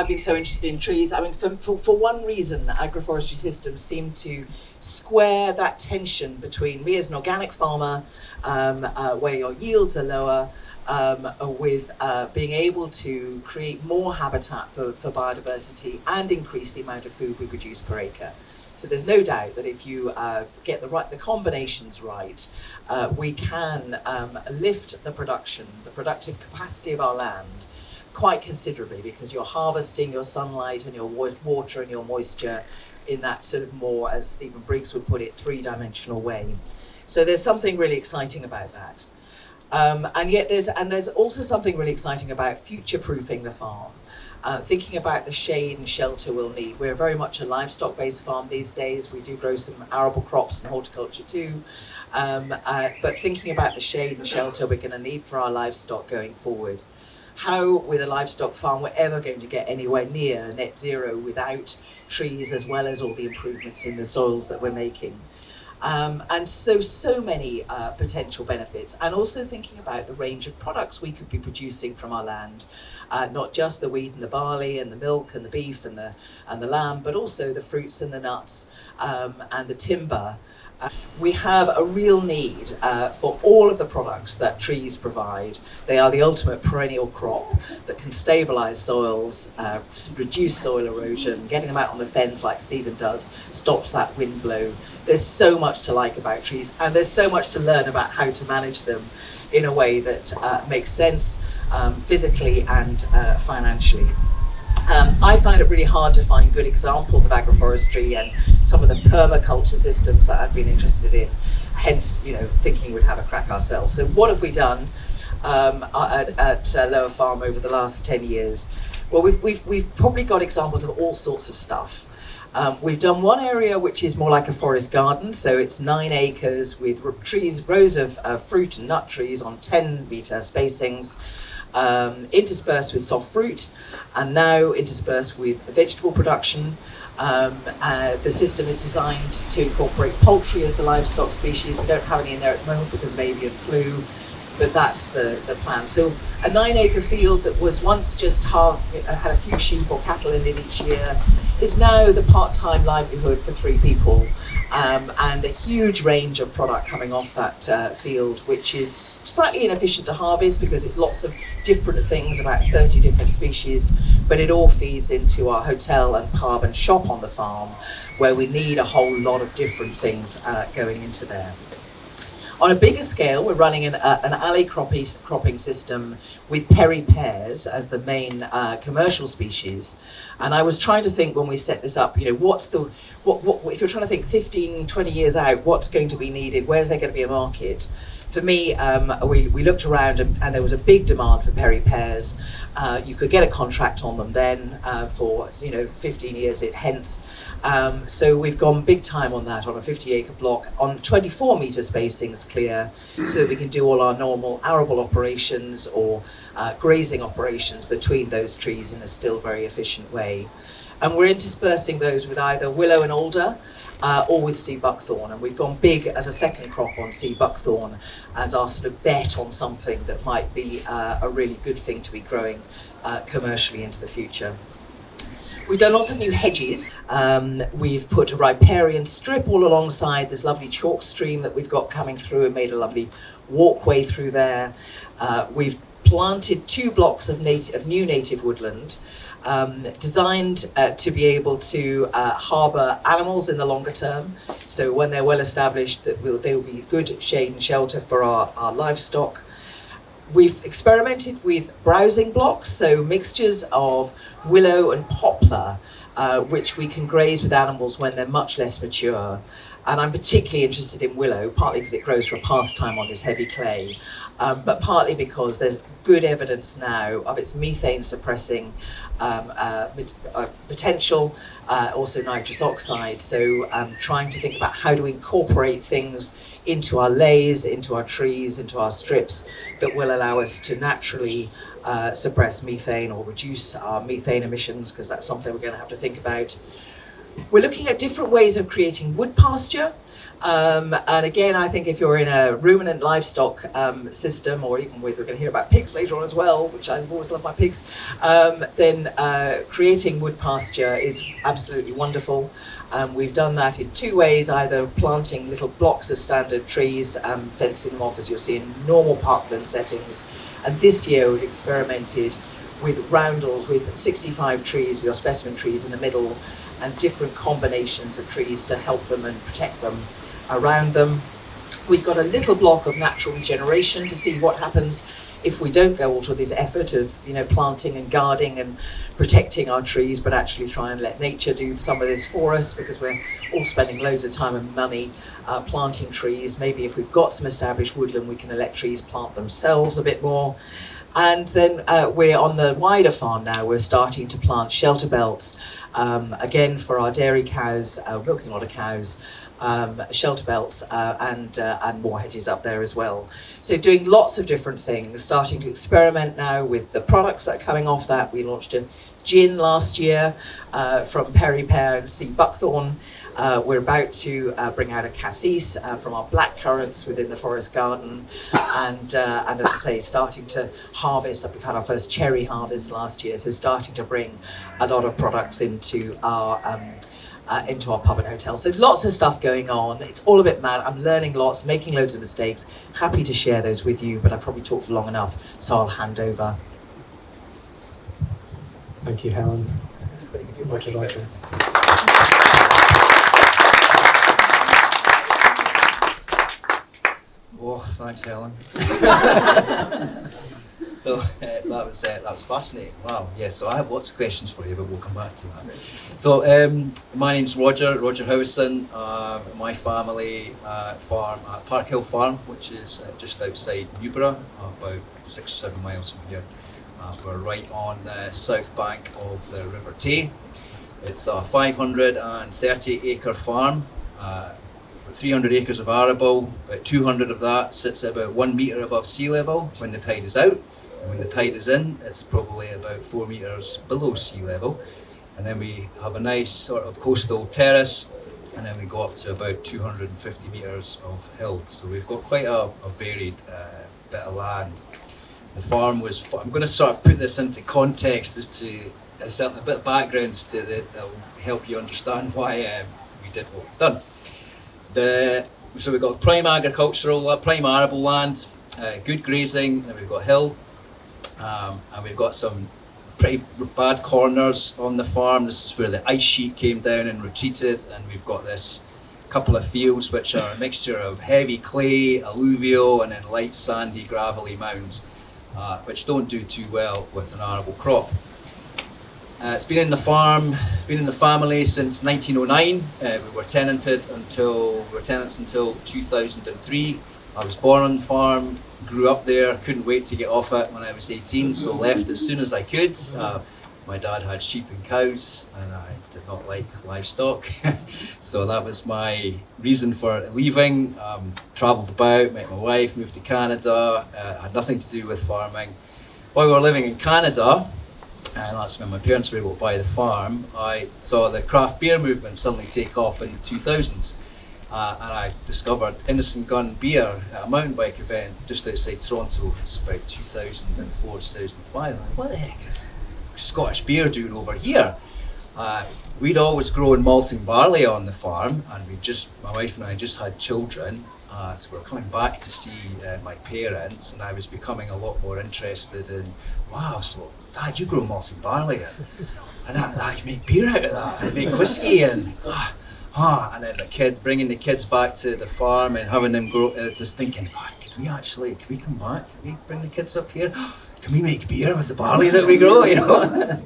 I've been so interested in trees. I mean, for one reason, agroforestry systems seem to square that tension between me as an organic farmer, where your yields are lower, with being able to create more habitat for biodiversity and increase the amount of food we produce per acre. So there's no doubt that if you get the combinations right, we can lift the productive capacity of our land quite considerably, because you're harvesting your sunlight and your water and your moisture in that sort of more, as Stephen Briggs would put it, three-dimensional way. So there's something really exciting about that. And yet there's also something really exciting about future-proofing the farm. Thinking about the shade and shelter we'll need. We're very much a livestock-based farm these days. We do grow some arable crops and horticulture too. But thinking about the shade and shelter we're going to need for our livestock going forward. How, with a livestock farm, we're ever going to get anywhere near net zero without trees, as well as all the improvements in the soils that we're making. And so many potential benefits, and also thinking about the range of products we could be producing from our land, not just the wheat and the barley and the milk and the beef and the lamb, but also the fruits and the nuts and the timber. We have a real need for all of the products that trees provide. They are the ultimate perennial crop that can stabilise soils, reduce soil erosion. Getting them out on the fens like Stephen does stops that wind blow. There's so much to like about trees, and there's so much to learn about how to manage them in a way that makes sense physically and financially. I find it really hard to find good examples of agroforestry and some of the permaculture systems that I've been interested in, hence, thinking we'd have a crack ourselves. So what have we done at Lower Farm over the last 10 years? Well, we've probably got examples of all sorts of stuff. We've done one area which is more like a forest garden, so it's 9 acres with rows of fruit and nut trees on 10-metre spacings, interspersed with soft fruit, and now interspersed with vegetable production. The system is designed to incorporate poultry as the livestock species. We don't have any in there at the moment because of avian flu, but that's the plan. So a 9-acre field that was once just had a few sheep or cattle in it each year is now the part-time livelihood for 3 people, and a huge range of product coming off that field, which is slightly inefficient to harvest because it's lots of different things, about 30 different species, but it all feeds into our hotel and pub and shop on the farm, where we need a whole lot of different things going into there. On a bigger scale, we're running an alley cropping system with Perry pears as the main commercial species. And I was trying to think when we set this up, what if you're trying to think 15, 20 years out, what's going to be needed? Where's there going to be a market? For me, we looked around and there was a big demand for Perry pears. You could get a contract on them then for 15 years hence. So we've gone big time on that, on a 50-acre block on 24-metre spacings clear, so that we can do all our normal arable operations or grazing operations between those trees in a still very efficient way. And we're interspersing those with either willow and alder or with sea buckthorn. And we've gone big as a second crop on sea buckthorn as our sort of bet on something that might be a really good thing to be growing commercially into the future. We've done lots of new hedges. We've put a riparian strip all alongside this lovely chalk stream that we've got coming through and made a lovely walkway through there. We've planted 2 blocks of new native woodland, designed to be able to harbour animals in the longer term. So when they're well established, they will be good shade and shelter for our livestock. We've experimented with browsing blocks, so mixtures of willow and poplar, which we can graze with animals when they're much less mature. And I'm particularly interested in willow, partly because it grows for a pastime on this heavy clay, but partly because there's good evidence now of its methane suppressing potential, also nitrous oxide. So trying to think about how do we incorporate things into our lays, into our trees, into our strips that will allow us to naturally suppress methane or reduce our methane emissions, because that's something we're going to have to think about. We're looking at different ways of creating wood pasture. And again, I think if you're in a ruminant livestock system, or even we're going to hear about pigs later on as well, which I always love my pigs, then creating wood pasture is absolutely wonderful. We've done that in two ways, either planting little blocks of standard trees, fencing them off as you'll see in normal parkland settings. And this year we've experimented with roundels with 65 trees, with your specimen trees in the middle, and different combinations of trees to help them and protect them around them. We've got a little block of natural regeneration to see what happens if we don't go all to this effort of, you know, planting and guarding and protecting our trees, but actually try and let nature do some of this for us, because we're all spending loads of time and money planting trees. Maybe if we've got some established woodland, we can let trees plant themselves a bit more. And then we're on the wider farm now, we're starting to plant shelter belts, again for our dairy cows, milking a lot of cows, shelter belts and more hedges up there as well. So doing lots of different things, starting to experiment now with the products that are coming off that. We launched a gin last year from Perry Pear and Sea Buckthorn. We're about to bring out a cassis from our black currants within the forest garden, and as I say, starting to harvest. We've had our first cherry harvest last year, so starting to bring a lot of products into our pub and hotel. So lots of stuff going on. It's all a bit mad. I'm learning lots, making loads of mistakes. Happy to share those with you, but I probably talked for long enough, so I'll hand over. Thank you, Helen. What would you Oh, thanks, Helen. So that was fascinating. Wow. Yeah. So I have lots of questions for you, but we'll come back to that. So my name's Roger Howison. My family farm at Park Hill Farm, which is just outside Newborough, about 6 or 7 miles from here. We're right on the south bank of the River Tay. It's a 530 acre farm. 300 acres of arable, about 200 of that sits about 1 metre above sea level when the tide is out, and when the tide is in, it's probably about 4 metres below sea level. And then we have a nice sort of coastal terrace, and then we go up to about 250 metres of hill. So we've got quite a varied bit of land. The farm was, I'm going to sort of put this into context as to a bit of background that will help you understand why we did what we've done. So we've got prime agricultural, prime arable land, good grazing, and we've got hill, and we've got some pretty bad corners on the farm. This is where the ice sheet came down and retreated, and we've got this couple of fields which are a mixture of heavy clay, alluvial, and then light sandy gravelly mounds, which don't do too well with an arable crop. It's been in the family since 1909. We were tenants until 2003. I was born on the farm, grew up there, couldn't wait to get off it when I was 18, so left as soon as I could. My dad had sheep and cows, and I did not like livestock, so that was my reason for leaving. Travelled about, met my wife, moved to Canada, had nothing to do with farming. While we were living in Canada, and that's when my parents were able to buy the farm, I saw the craft beer movement suddenly take off in the 2000s. And I discovered Innocent Gun beer at a mountain bike event just outside Toronto. It's about 2004, 2005. I'm like, what the heck is Scottish beer doing over here? We'd always grown malting barley on the farm, and my wife and I just had children. So we're coming back to see my parents, and I was becoming a lot more interested in, wow, so Dad, you grow malting barley, and you make beer out of that, you make whiskey, and then bringing the kids back to the farm and having them grow, just thinking, God, can we come back? Can we bring the kids up here? Can we make beer with the barley that we grow, you know?